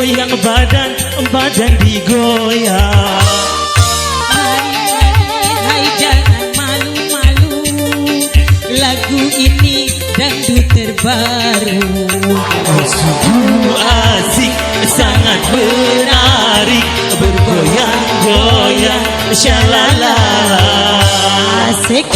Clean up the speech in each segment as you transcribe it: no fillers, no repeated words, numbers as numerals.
goyang badan, badan digoyang. Hai jangan malu-malu, lagu ini dangdut terbaru. Sungguh asik, sangat menarik, bergoyang-goyang, shalala. Asik.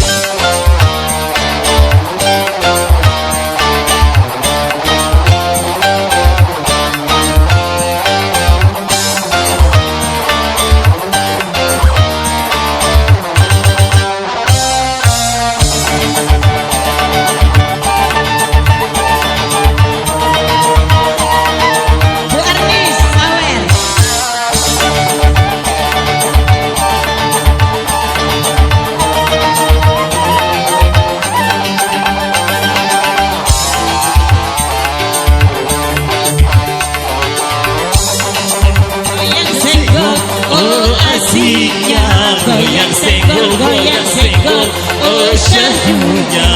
Asiknya goyang senggol, goyang senggol, oh syahdunya.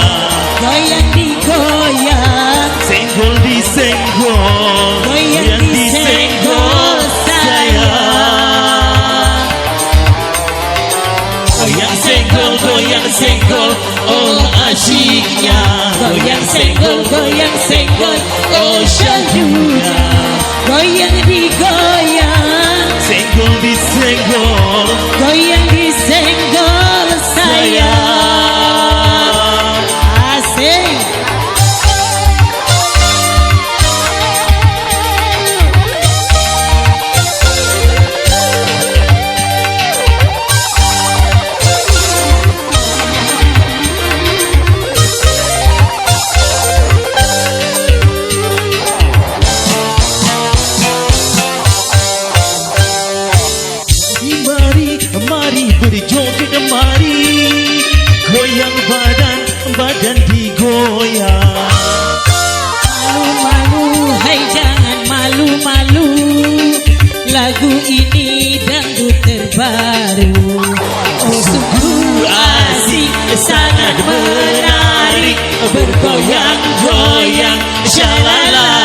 Goyang digoyang, senggol disenggol, goyang disenggol sayang. Goyang senggol, oh asiknya. Goyang senggol, oh syahdunya. Goyang digoyang, senggol disenggol, goyang disenggol sayang. Asik. Mari berjoget, mari goyang badan, badan digoyang. Malu-malu, hai jangan malu-malu, lagu ini dangdut terbaru. Oh sungguh asik, sangat menarik, bergoyang-goyang, shalala.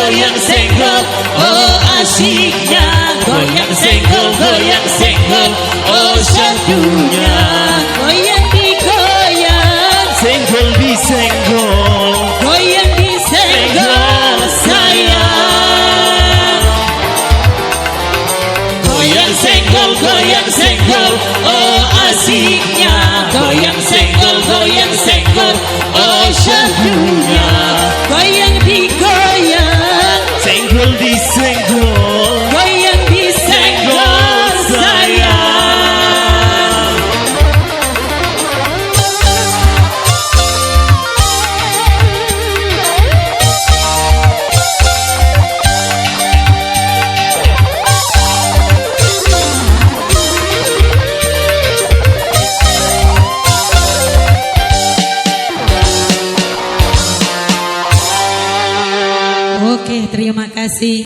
Goyang senggol, oh asiknya. Goyang senggol, oh syahdunya. Goyang digoyang, senggol disenggol, goyang disenggol sayang. Goyang senggol, oh asiknya. Goyang senggol, oh syahdunya. Goyang digoyang, senggol disenggol, goyang disenggol sayang. Oke, terima kasih.